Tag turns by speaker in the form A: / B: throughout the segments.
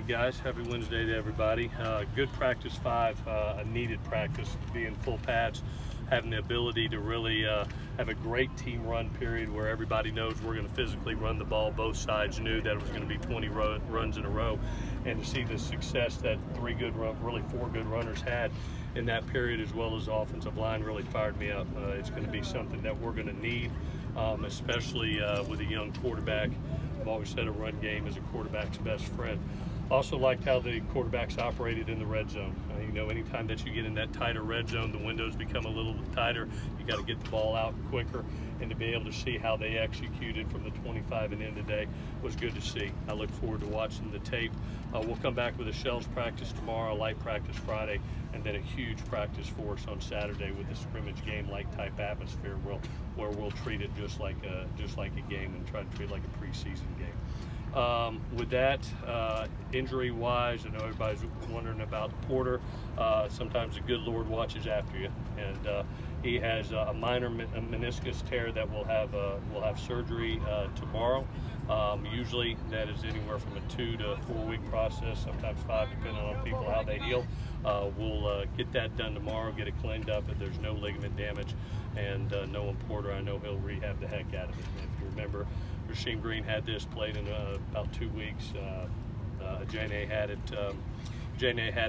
A: evening, guys. Happy Wednesday to everybody. Good practice 5, a needed practice, being full pads, having the ability to really have a great team run period where everybody knows we're going to physically run the ball. Both sides knew that it was going to be 20 runs in a row, and to see the success that 4 good runners had in that period, as well as the offensive line, really fired me up. It's going to be something that we're going to need, especially with a young quarterback. I've always said a run game is a quarterback's best friend. Also liked how the quarterbacks operated in the red zone. You know, anytime that you get in that tighter red zone, the windows become a little tighter. You got to get the ball out quicker, and to be able to see how they executed from the 25 and in today was good to see. I look forward to watching the tape. We'll come back with a shells practice tomorrow, light practice Friday, and then a huge practice for us on Saturday with the scrimmage game-like type atmosphere where we'll treat it just like a game and try to treat it like a preseason game. With that, injury-wise, I know everybody's wondering about Porter. Sometimes the good Lord watches after you, and he has a minor meniscus tear that will have surgery tomorrow. Usually that is anywhere from a 2 to 4 week process, sometimes 5, depending on people how they heal. We'll get that done tomorrow, get it cleaned up, and there's no ligament damage. And knowing Porter, I know he'll rehab the heck out of it. And if you remember, Rasheem Green had this, played in about 2 weeks. Jane had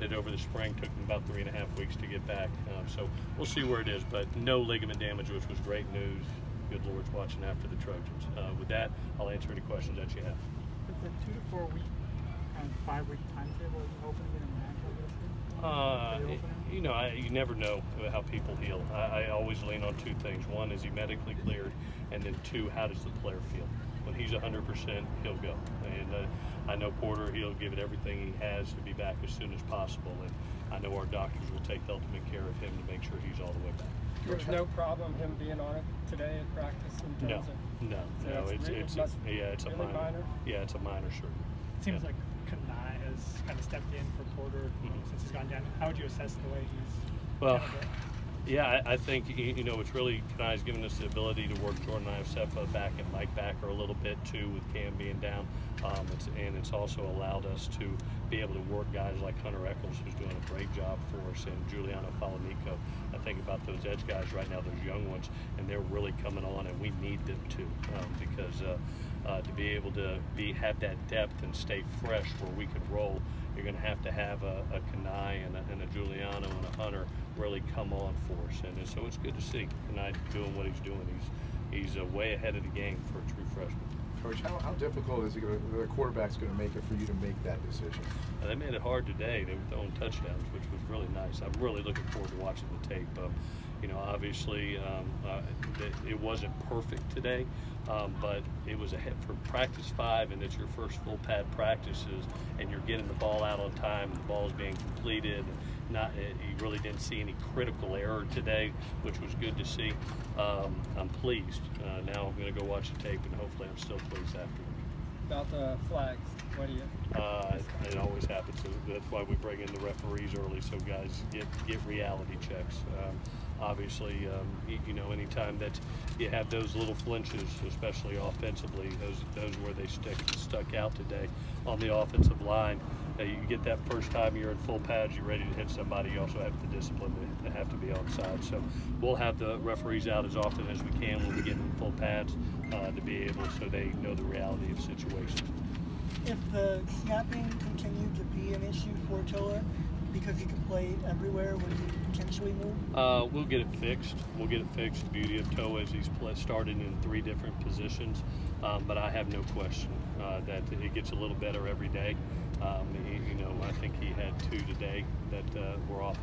A: it over the spring, took him about 3.5 weeks to get back. So we'll see where it is, but no ligament damage, which was great news. Good Lord's watching after the Trojans. With that, I'll answer any questions that you have.
B: With the 2 to 4 week and 5 week timetable, are you hoping to get a match like this?
A: You know, you never know how people heal. I always lean on 2 things. One, is he medically cleared? And then 2, how does the player feel? When he's 100%, he'll go. And I know Porter, he'll give it everything he has to be back as soon as possible. And I know our doctors will take ultimate care of him to make sure he's all the way back.
C: There's no problem him being on it today at practice in terms
A: No, it's a minor. Yeah, it's a minor surgery.
B: It seems like Kanai has kind of stepped in for Porter since he's gone down. How would you assess the way he's?
A: Well, yeah, I think, you know, it's really, Kanai's given us the ability to work Jordan Iosefa back and Mike Backer a little bit too, with Cam being down. And it's also allowed us to be able to work guys like Hunter Eccles, who's doing a great job for us, and Giuliano Falanico. I think about those edge guys right now, those young ones, and they're really coming on, and we need them too, because to be able to have that depth and stay fresh where we could roll, you're going to have a Kanai and a Giuliano and a Hunter really come on for us. And so it's good to see Kanai doing what he's doing. He's way ahead of the game for a true freshman.
D: Coach, how difficult is it the quarterback's going to make it for you to make that decision?
A: They made it hard today. They were throwing touchdowns, which was really nice. I'm really looking forward to watching the tape. You know, obviously it wasn't perfect today, but it was for practice 5, and it's your first full pad practices, and you're getting the ball out on time, and the ball is being completed. You really didn't see any critical error today, which was good to see. I'm pleased. Now I'm going to go watch the tape, and hopefully I'm still pleased afterwards.
C: About the flags, what do you?
A: It always happens. So that's why we bring in the referees early, so guys get reality checks. Obviously, you know, anytime that you have those little flinches, especially offensively, those where they stuck out today on the offensive line. You get that first time you're in full pads, you're ready to hit somebody, you also have the discipline to have to be on side. So we'll have the referees out as often as we can when we get in full pads to be able, so they know the reality of situations.
E: If the snapping continued to be an issue for Toa, because he can play everywhere, would he potentially move?
A: We'll get it fixed. We'll get it fixed. The beauty of Toa is he's started in 3 different positions, but I have no question that it gets a little better every day. You know, I think he had 2 today that were off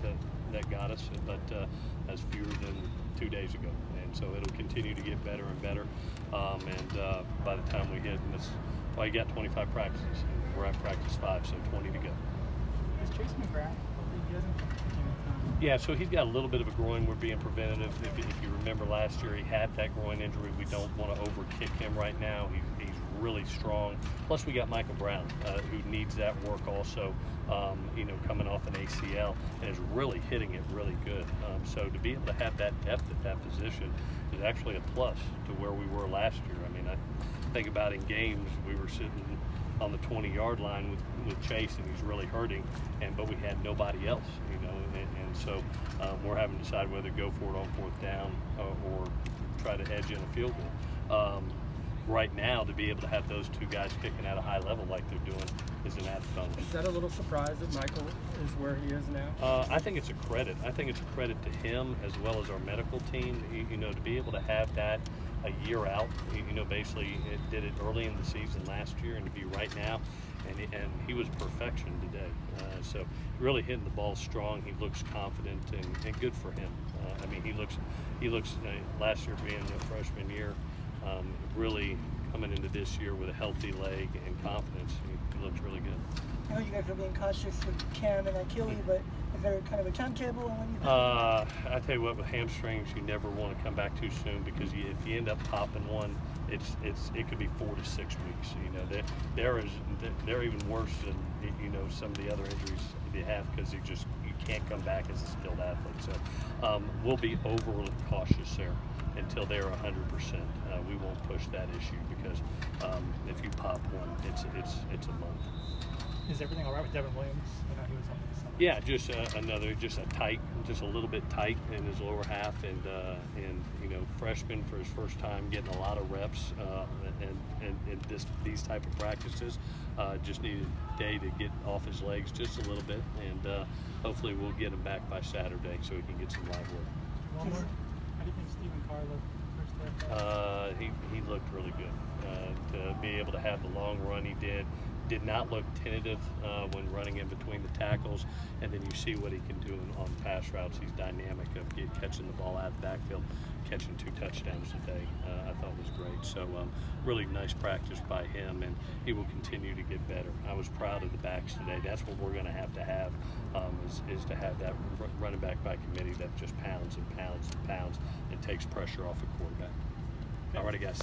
A: that got us, but that's fewer than 2 days ago. And so it'll continue to get better and better. And by the time we hit, well, he got 25 practices. We're at practice 5, so 20 to go.
B: Is Chase McGrath? He doesn't.
A: Yeah, so he's got a little bit of a groin. We're being preventative. If you remember last year, he had that groin injury. We don't want to overkick him right now. He's really strong. Plus, we got Michael Brown, who needs that work also, you know, coming off an ACL, and is really hitting it really good. So to be able to have that depth at that position is actually a plus to where we were last year. I mean, I think about in games, we were sitting on the 20-yard line with Chase, and he's really hurting. But we had nobody else, and so we're having to decide whether to go for it on 4th down or try to edge in a field goal. Right now, to be able to have those two guys kicking at a high level like they're doing is an added bonus.
C: Is that a little surprise that Michael is where he is now?
A: I think it's a credit. I think it's a credit to him as well as our medical team. To be able to have that a year out. Basically it did it early in the season last year, and to be right now, and he was perfection today. So really hitting the ball strong. He looks confident and good for him. He looks last year being a freshman year. Really coming into this year with a healthy leg and confidence, he looks really good.
E: I know you guys are being cautious with Cam and Achilles, but is there kind of a timetable on when you?
A: I tell you what, with hamstrings, you never want to come back too soon, because if you end up popping one, it could be 4 to 6 weeks. They're even worse than some of the other injuries you have, because you can't come back as a skilled athlete. So we'll be overly cautious there until they're 100%. We won't push that issue, because if you pop one, it's a month.
B: Is everything all right with Devin Williams? He was on the summer.
A: Yeah, just a little bit tight in his lower half, and freshman for his first time, getting a lot of reps, and these type of practices. Just needed a day to get off his legs just a little bit, and hopefully we'll get him back by Saturday so he can get some live work.
B: One more. How do you think Stephen Carr looked first day?
A: He looked really good. To be able to have the long run he did not look tentative when running in between the tackles, and then you see what he can do on pass routes. He's dynamic of catching the ball out of the backfield, catching 2 touchdowns today. I thought was great. So really nice practice by him, and he will continue to get better. I was proud of the backs today. That's what we're going to have is to have that running back by committee that just pounds and pounds and pounds and takes pressure off the quarterback. All righty, guys.